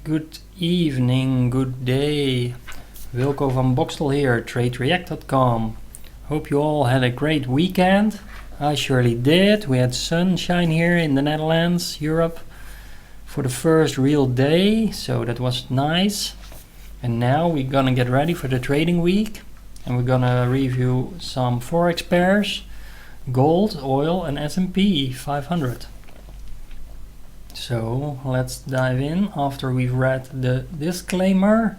Good evening, good day. Wilco van Boxtel here, TradeReact.com. Hope you all had a great weekend. I surely did. We had sunshine here in the Netherlands, Europe, for the first real day, so that was nice. And now we're gonna get ready for the trading week, and we're gonna review some forex pairs, gold, oil, and S&P 500. So let's dive in. After we've read the disclaimer,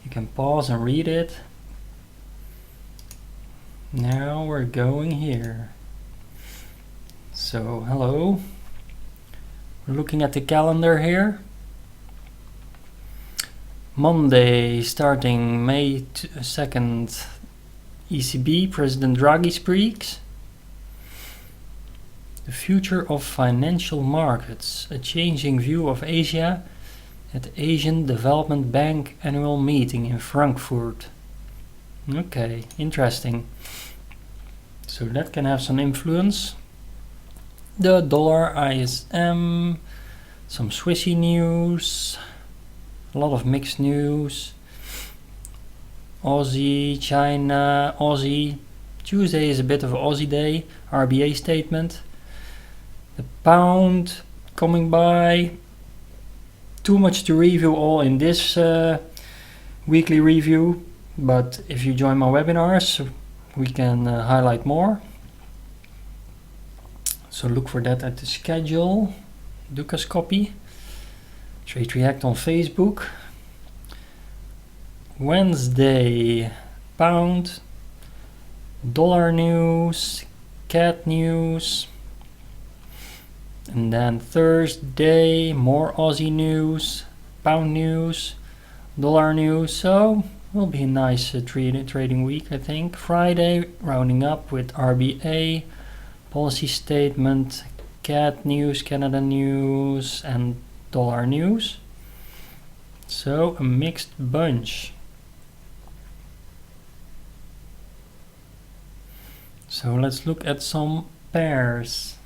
you can pause and read it. Now we're going here. So hello, we're looking at the calendar here. Monday, starting May 2nd, ECB, President Draghi speaks. The future of financial markets, a changing view of Asia at Asian Development Bank annual meeting in Frankfurt. Okay, interesting. So that can have some influence. The dollar ISM, some Swissy news, a lot of mixed news. Aussie, China, Aussie. Tuesday is a bit of an Aussie day, RBA statement. The pound coming by. Too much to review all in this weekly review, but if you join my webinars, we can highlight more. So look for that at the schedule. Dukascopy, TradeReact on Facebook. Wednesday, pound, dollar news, cat news. And then Thursday, more Aussie news, pound news, dollar news. So will be a nice trading week, I think. Friday, rounding up with RBA, policy statement, CAD news, Canada news, and dollar news. So a mixed bunch. So let's look at some pairs.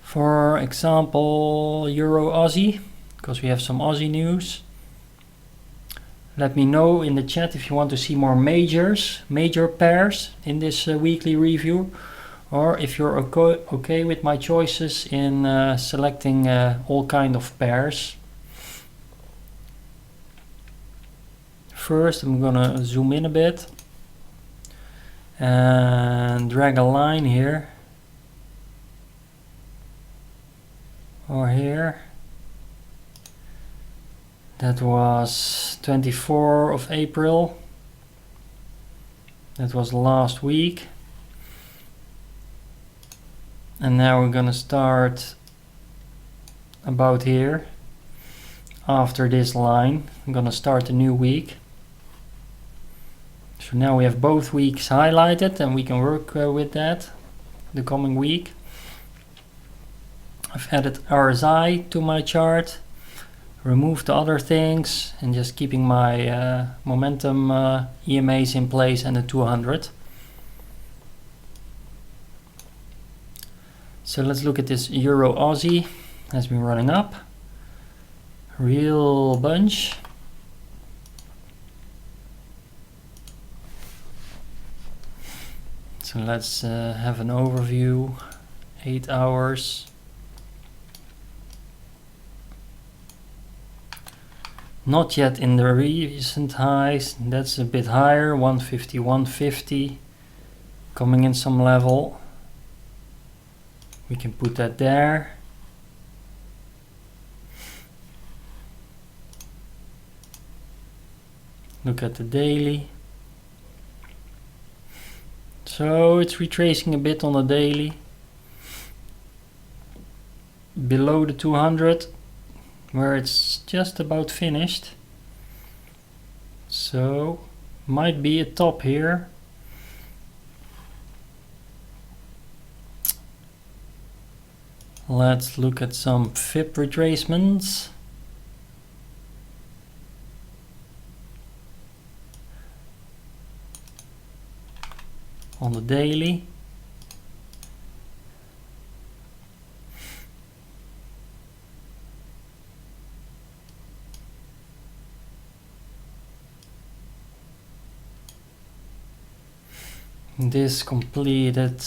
For example, Euro Aussie, because we have some Aussie news. Let me know in the chat if you want to see more major pairs in this weekly review, or if you're okay with my choices in selecting all kind of pairs. First, I'm gonna zoom in a bit and drag a line here. Or here. That was 24th of April. That was last week. And now we're gonna start about here. After this line, I'm gonna start a new week. So now we have both weeks highlighted and we can work with that the coming week. I've added RSI to my chart, removed the other things, and just keeping my momentum EMAs in place and the 200. So let's look at this Euro Aussie. Has been running up. Real bunch. So let's have an overview. 8 hours. Not yet in the recent highs, that's a bit higher, 150, 150, coming in some level. We can put that there. Look at the daily. So it's retracing a bit on the daily. Below the 200. Where it's just about finished. So might be a top here. Let's look at some FIB retracements. On the daily. This completed,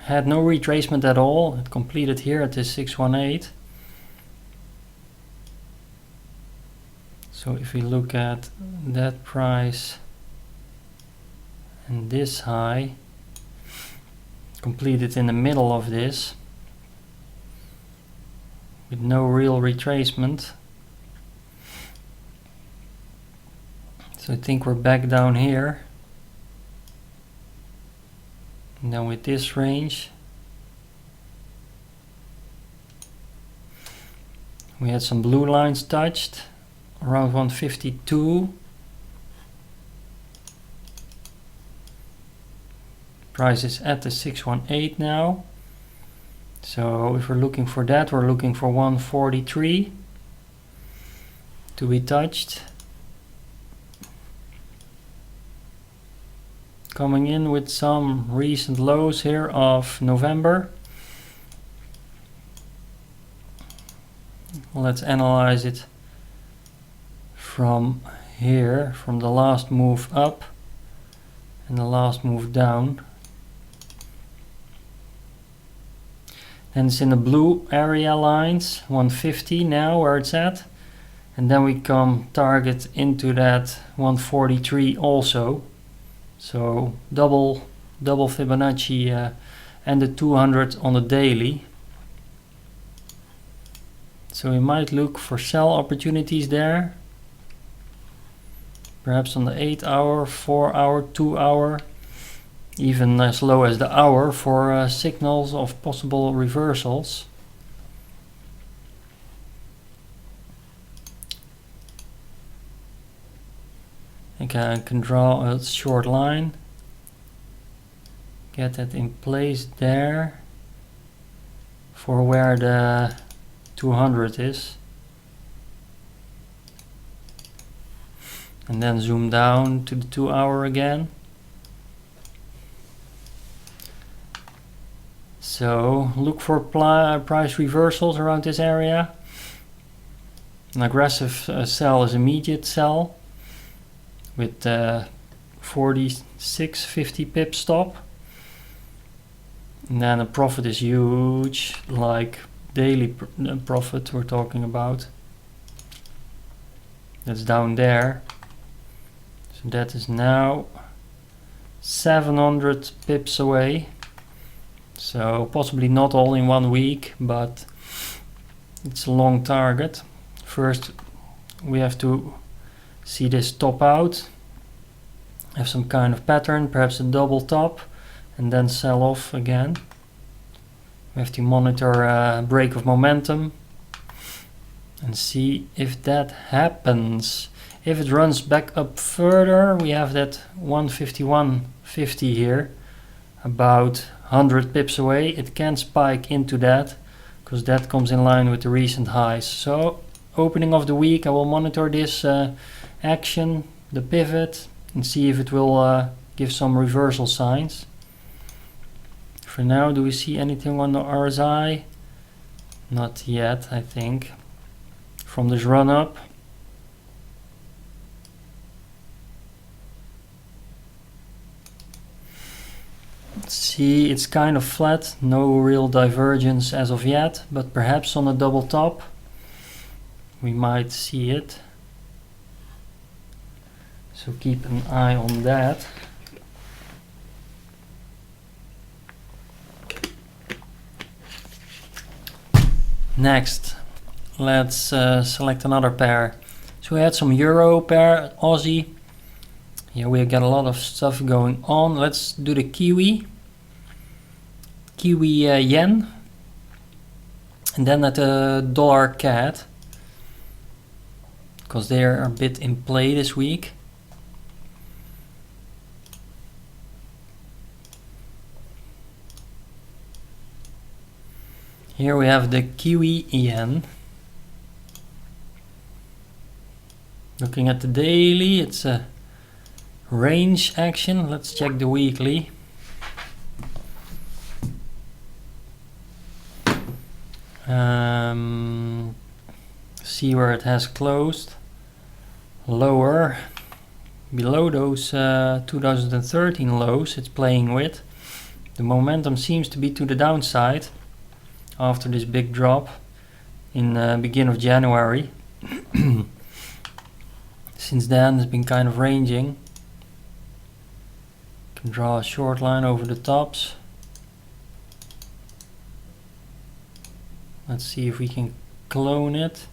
had no retracement at all. It completed here at this 618. So if we look at that price and this high, completed in the middle of this with no real retracement. So I think we're back down here. And then with this range, we had some blue lines touched around 152. Price is at the 618 now. So if we're looking for that, we're looking for 143 to be touched. Coming in with some recent lows here of November. Let's analyze it from here, from the last move up and the last move down. And it's in the blue area lines, 150 now where it's at. And then we come target into that 143 also. So double Fibonacci and the 200 on the daily. So we might look for sell opportunities there. Perhaps on the 8 hour, 4 hour, 2 hour. Even as low as the hour for signals of possible reversals. I can draw a short line, get that in place there for where the 200 is, and then zoom down to the 2 hour again. So look for price reversals around this area. An aggressive sell is immediate sell with 46.50 pip stop. And then a profit is huge, like daily profit we're talking about. That's down there. So that is now 700 pips away. So possibly not all in 1 week, but it's a long target. First we have to see this top out, have some kind of pattern, perhaps a double top, and then sell off again. We have to monitor a break of momentum and see if that happens. If it runs back up further, we have that 151.50 here, about 100 pips away. It can spike into that because that comes in line with the recent highs. So opening of the week, I will monitor this action, the pivot, and see if it will give some reversal signs. For now, do we see anything on the RSI? Not yet, I think, from this run up. Let's see, it's kind of flat, no real divergence as of yet, but perhaps on a double top we might see it. So keep an eye on that. Next, let's select another pair. So we had some Euro pair, Aussie. Here we got a lot of stuff going on. Let's do the Kiwi Yen, and then at the dollar CAD, because they are a bit in play this week. Here we have the Kiwi Yen. Looking at the daily, it's a range action. Let's check the weekly. See where it has closed. Lower. below those 2013 lows it's playing with. The momentum seems to be to the downside after this big drop in beginning of January. Since then it's been kind of ranging. Can draw a short line over the tops. Let's see if we can clone it.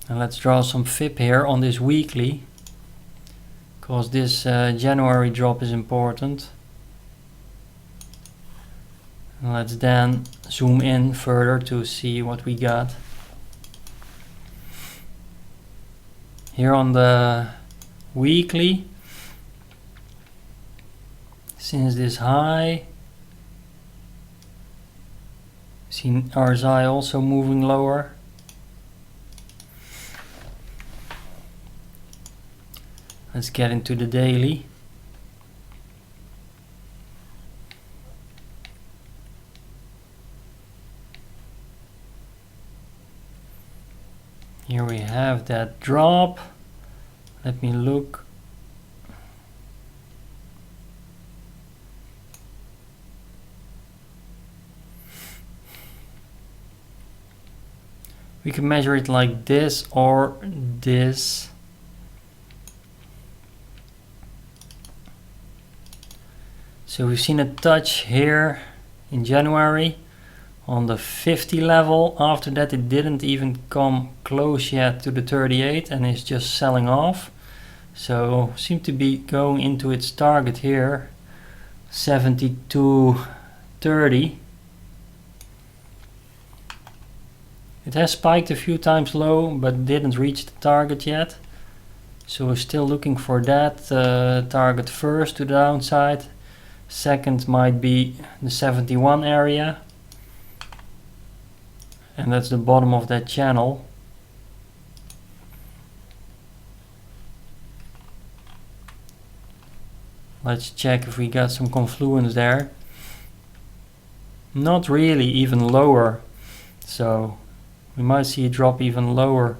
And let's draw some fib here on this weekly, because this January drop is important. And let's then zoom in further to see what we got. Here on the weekly, since this high, seen RSI also moving lower. Let's get into the daily. Here we have that drop. Let me look. We can measure it like this or this. So we've seen a touch here in January on the 50 level. After that it didn't even come close yet to the 38 and is just selling off. So seems to be going into its target here, 72.30. It has spiked a few times low but didn't reach the target yet. So we're still looking for that target first to the downside. Second might be the 71 area. And that's the bottom of that channel. Let's check if we got some confluence there. Not really, even lower. So we might see a drop even lower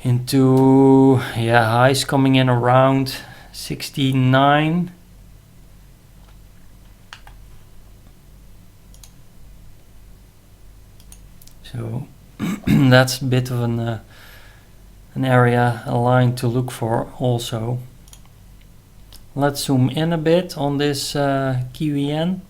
into highs coming in around 69. So that's a bit of an area, a line to look for also. Let's zoom in a bit on this Kiwi yen.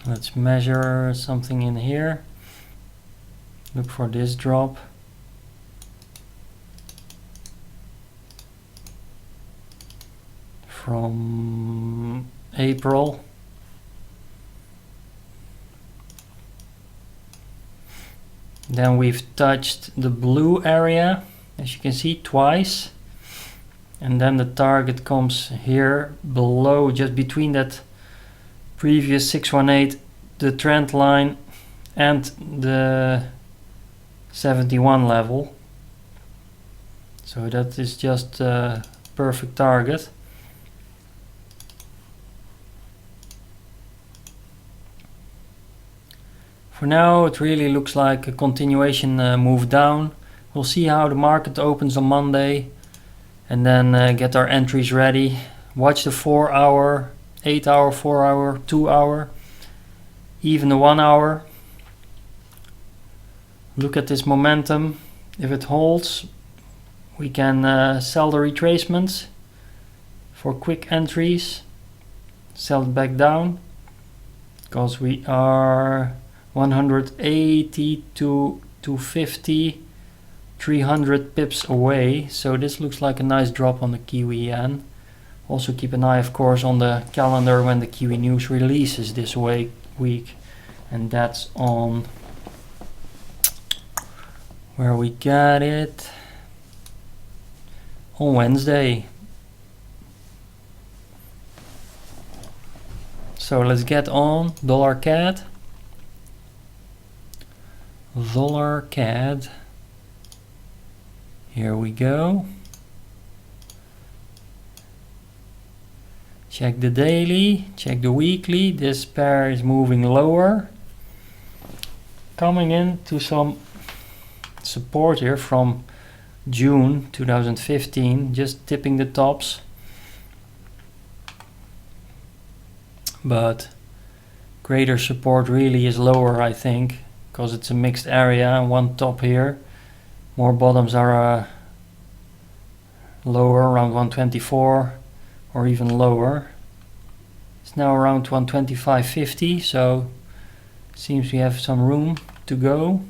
Let's measure something in here. Look for this drop. From April. Then we've touched the blue area, as you can see, twice. And then the target comes here below, just between that previous 618, the trend line and the 71 level. So that is just a perfect target. For now it really looks like a continuation move down. We'll see how the market opens on Monday and then get our entries ready. Watch the 4 hour, 8 hour, 4 hour, 2 hour, even the 1 hour. Look at this momentum. If it holds, we can sell the retracements for quick entries, sell it back down, because we are 180 to 250, 300 pips away. So this looks like a nice drop on the Kiwi yen. Also keep an eye, of course, on the calendar when the Kiwi news releases this week. And that's on, where we got it, on Wednesday. So let's get on dollar CAD. Dollar CAD. Here we go. Check the daily, check the weekly. This pair is moving lower. Coming into some support here from June 2015, just tipping the tops. But greater support really is lower, I think, because it's a mixed area. One top here, more bottoms are lower, around 124 or even lower. It's now around 125.50, so seems we have some room to go.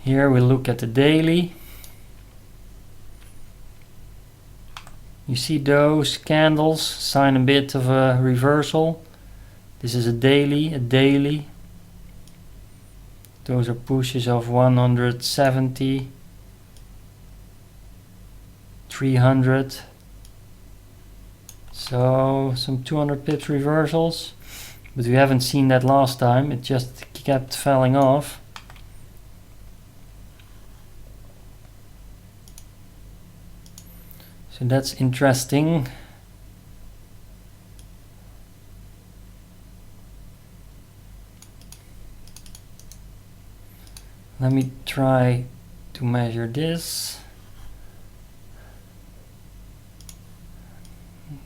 Here we look at the daily. You see those candles sign a bit of a reversal. This is a daily. Those are pushes of 170, 300. So some 200 pips reversals. But we haven't seen that last time. It just kept falling off. So that's interesting. Let me try to measure this.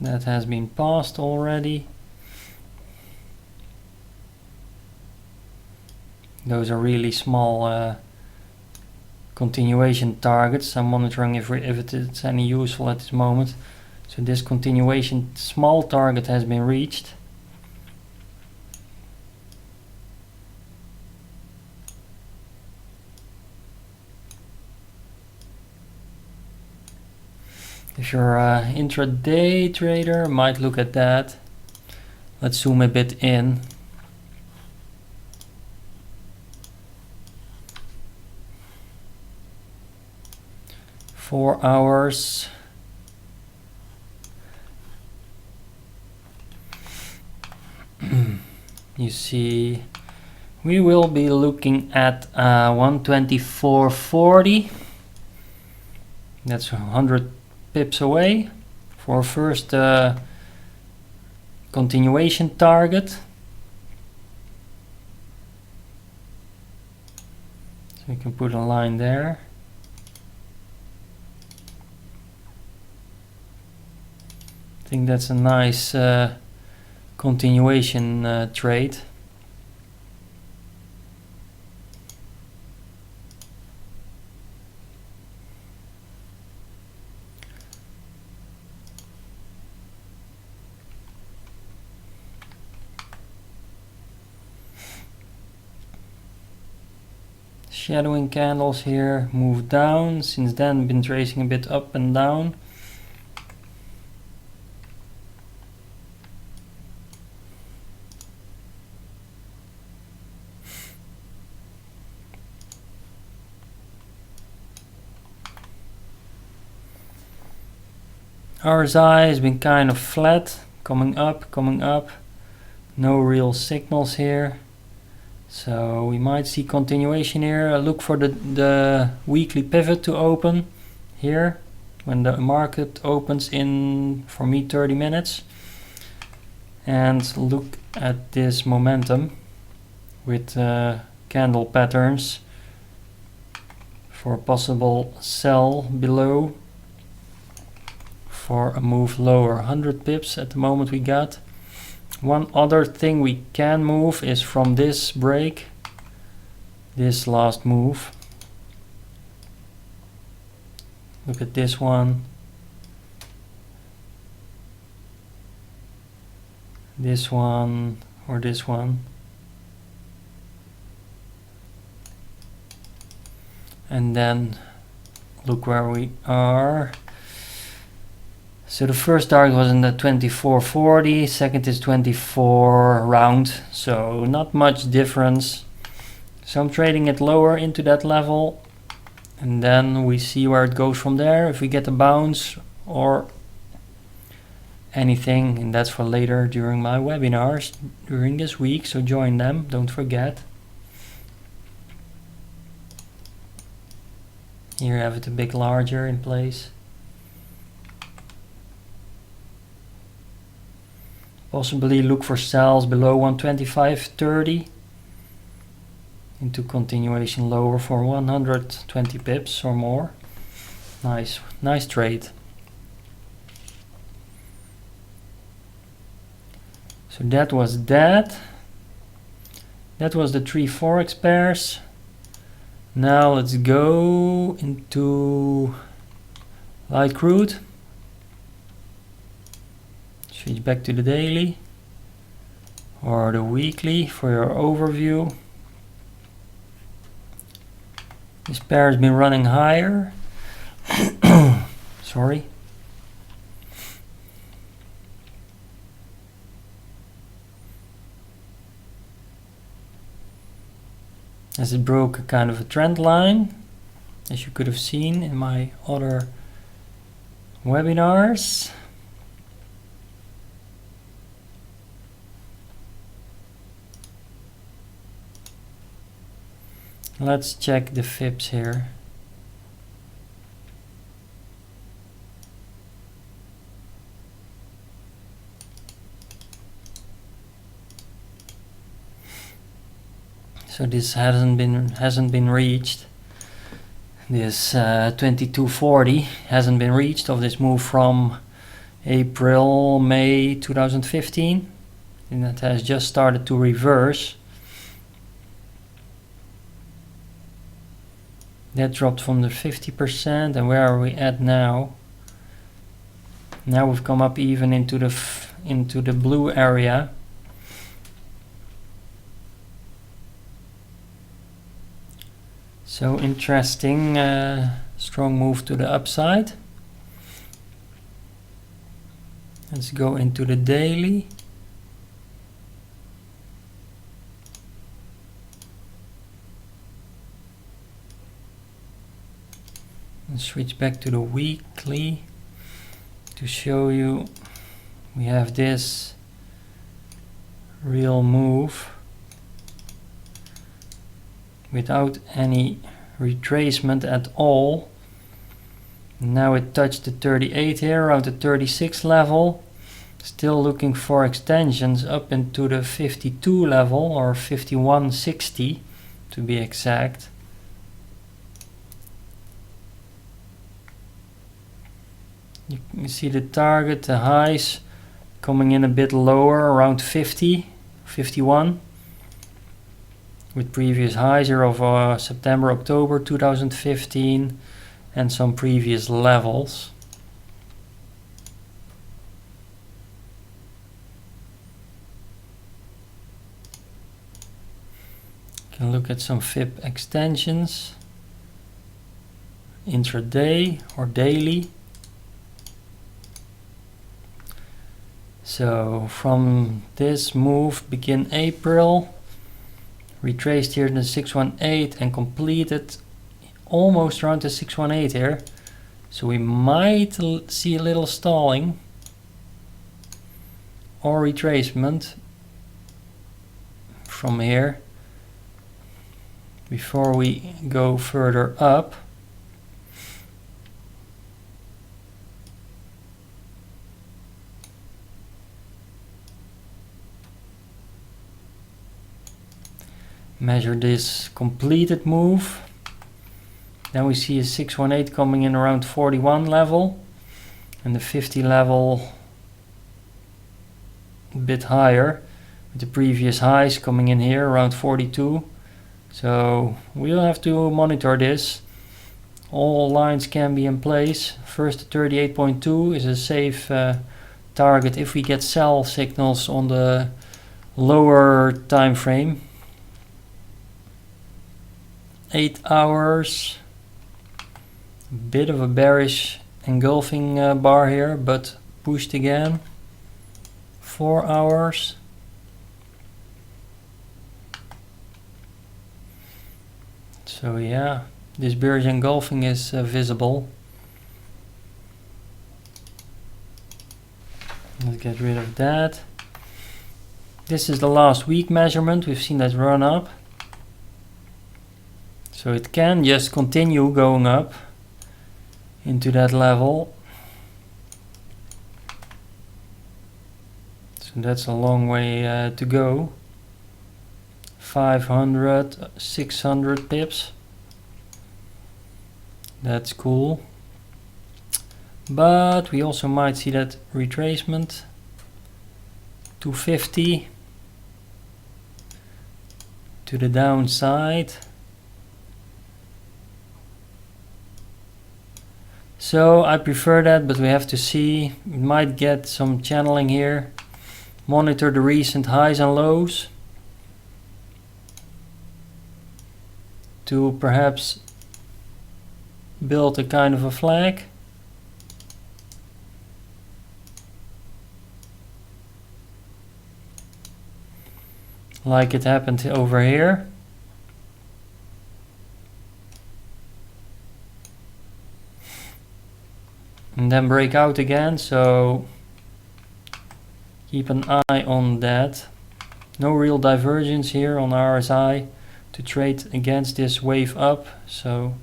That has been passed already. Those are really small continuation targets. I'm monitoring if it's any useful at this moment. So this continuation small target has been reached. If you're an intraday trader, might look at that. Let's zoom a bit in. Four hours. You see, we will be looking at 124.40. That's 100 pips away for first continuation target. So we can put a line there. I think that's a nice continuation trade. Shadowing candles here move down. Since then been tracing a bit up and down. RSI has been kind of flat, coming up. No real signals here. So we might see continuation here. Look for the weekly pivot to open here when the market opens in, for me, 30 minutes. And look at this momentum with candle patterns for a possible sell below for a move lower. 100 pips at the moment we got. One other thing we can move is from this break, this last move. Look at this one, this one, or this one. And then look where we are. So the first target was in the 24.40, second is 24 round, so not much difference. So I'm trading it lower into that level, and then we see where it goes from there, if we get a bounce or anything, and that's for later during my webinars during this week, so join them, don't forget. Here you have it a bit larger in place. Possibly look for sells below 125.30 into continuation lower for 120 pips or more. Nice trade. So that was that. That was the 3 forex pairs. Now let's go into light crude. Switch back to the daily or the weekly for your overview. This pair has been running higher. Sorry. As it broke a kind of a trend line, as you could have seen in my other webinars. Let's check the FIBs here. So this hasn't been reached. This 2240 hasn't been reached of this move from May 2015, and it has just started to reverse. That dropped from the 50%, and where are we at now? Now we've come up even into the blue area. So interesting, strong move to the upside. Let's go into the daily. And switch back to the weekly to show you we have this real move without any retracement at all. Now it touched the 38 here, around the 36 level. Still looking for extensions up into the 52 level, or 51.60 to be exact. You see the target, the highs coming in a bit lower, around 50, 51. With previous highs here of September, October 2015 and some previous levels. Can look at some FIB extensions, intraday or daily. So from this move begin April, retraced here in the 618 and completed almost around the 618 here. So we might see a little stalling or retracement from here before we go further up. Measure this completed move. Then we see a 618 coming in around 41 level and the 50 level a bit higher, with the previous highs coming in here around 42. So we'll have to monitor this. All lines can be in place. First, 38.2 is a safe target if we get sell signals on the lower time frame. 8 hours, a bit of a bearish engulfing bar here, but pushed again. 4 hours. So yeah, this bearish engulfing is visible. Let's get rid of that. This is the last week measurement. We've seen that run up. So it can just continue going up into that level. So that's a long way to go. 500, 600 pips. That's cool. But we also might see that retracement. 250 to the downside. So I prefer that, but we have to see. We might get some channeling here. Monitor the recent highs and lows to perhaps build a kind of a flag. Like it happened over here. And then break out again, so keep an eye on that. No real divergence here on RSI to trade against this wave up, so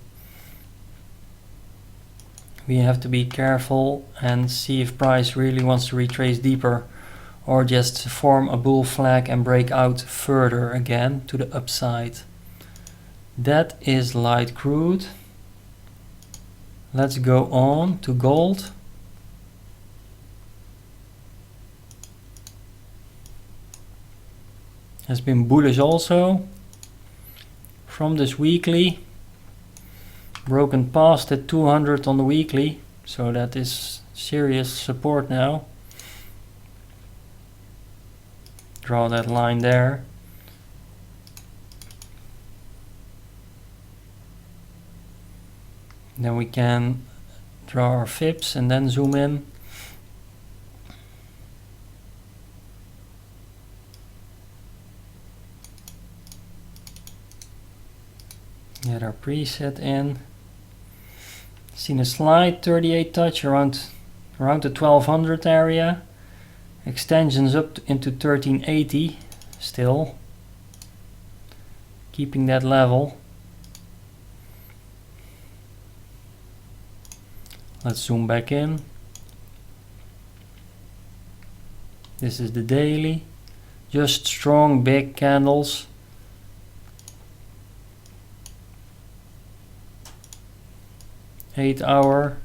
we have to be careful and see if price really wants to retrace deeper or just form a bull flag and break out further again to the upside. That is light crude. Let's go on to gold. Has been bullish also from this weekly. Broken past at 200 on the weekly, so that is serious support now. Draw that line there. Then we can draw our fips and then zoom in. Get our preset in. Seen a slight 38 touch around the 1200 area. Extensions up into 1380 still. Keeping that level. Let's zoom back in. This is the daily. Just strong big candles. Eight-hour.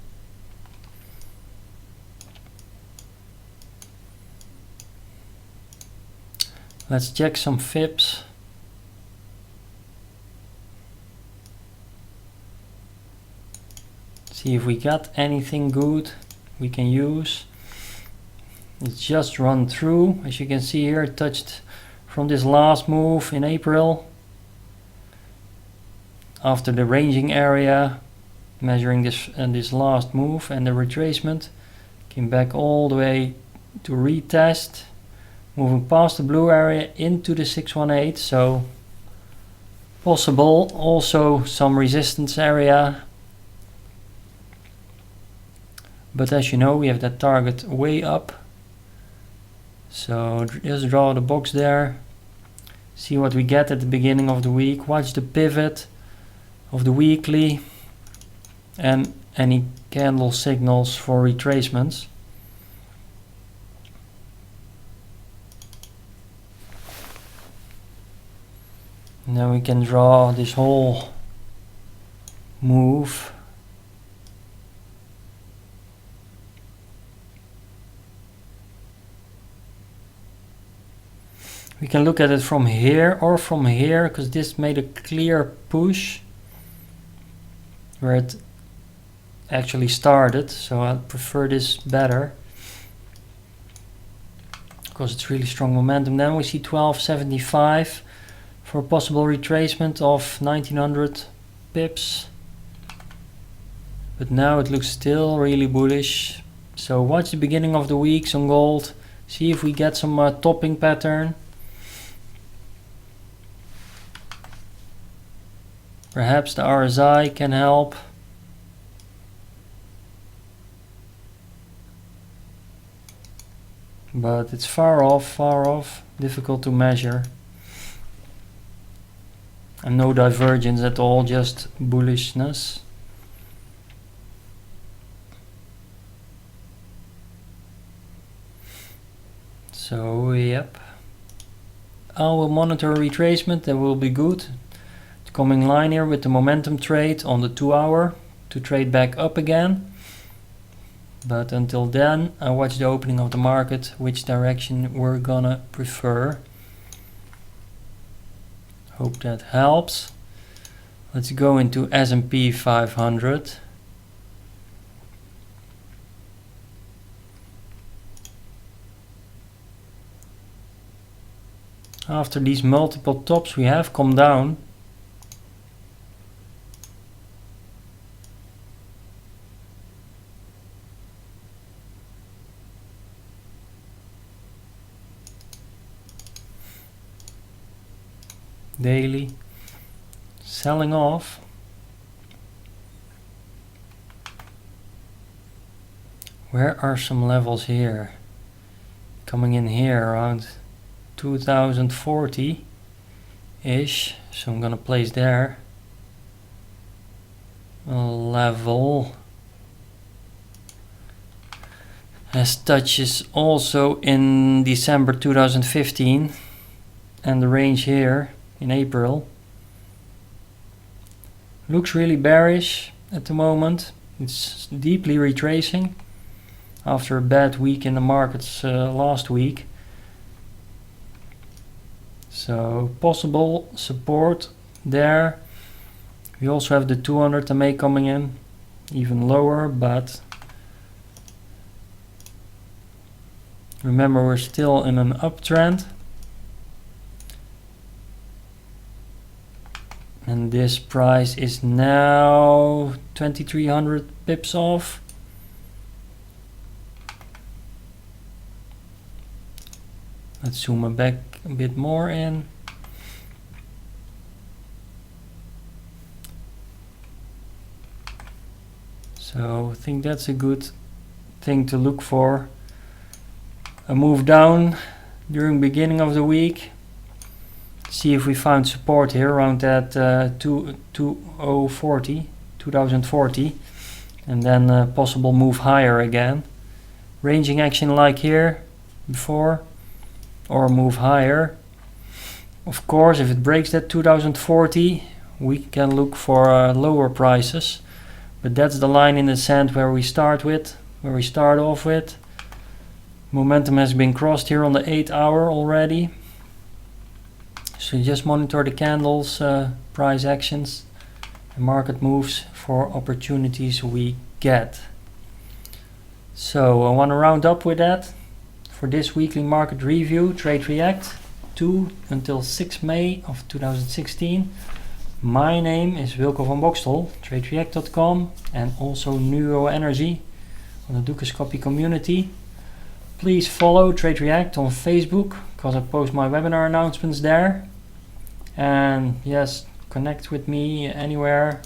Let's check some fips. See if we got anything good we can use. It's just run through, as you can see here, it touched from this last move in April. After the ranging area, measuring this and this last move and the retracement, came back all the way to retest, moving past the blue area into the 618, so possible. Also some resistance area, but as you know, we have that target way up, so just draw the box there, see what we get at the beginning of the week, watch the pivot of the weekly and any candle signals for retracements. And then we can draw this whole move. We can look at it from here or from here, because this made a clear push where it actually started, so I prefer this better because it's really strong momentum. Then we see 1275 for a possible retracement of 1900 pips, but now it looks still really bullish. So watch the beginning of the weeks on gold, see if we get some topping pattern. Perhaps the RSI can help. But it's far off, difficult to measure. And no divergence at all, just bullishness. So yep, I will monitor retracement. That will be good. It's coming line here with the momentum trade on the 2 hour to trade back up again. But until then, I watch the opening of the market, which direction we're gonna prefer. Hope that helps. Let's go into S&P 500. After these multiple tops, we have come down. Daily selling off. Where are some levels here? Coming in here around 2040 ish, so I'm gonna place there a level, as touches also in December 2015 and the range here in April. Looks really bearish at the moment. It's deeply retracing after a bad week in the markets last week. So possible support there. We also have the 200 MA coming in, even lower, but remember we're still in an uptrend. And this price is now 2300 pips off. Let's zoom it back a bit more in. So I think that's a good thing to look for. A move down during beginning of the week. See if we found support here around that 2040, and then a possible move higher again. Ranging action like here before, or move higher. Of course, if it breaks that 2040, we can look for lower prices, but that's the line in the sand where we start off with. Momentum has been crossed here on the 8 hour already. So just monitor the candles, price actions, and market moves for opportunities we get. So I want to round up with that for this weekly market review, TradeReact 2 until 6 May of 2016. My name is Wilco van Bokstel, TradeReact.com, and also Neuro Energy on the Dukascopy Community. Please follow TradeReact on Facebook, because I post my webinar announcements there. And yes, connect with me anywhere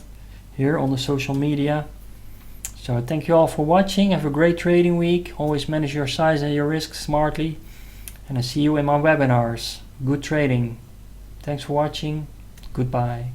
here on the social media. So thank you all for watching. Have a great trading week. Always manage your size and your risks smartly. And I see you in my webinars. Good trading. Thanks for watching. Goodbye.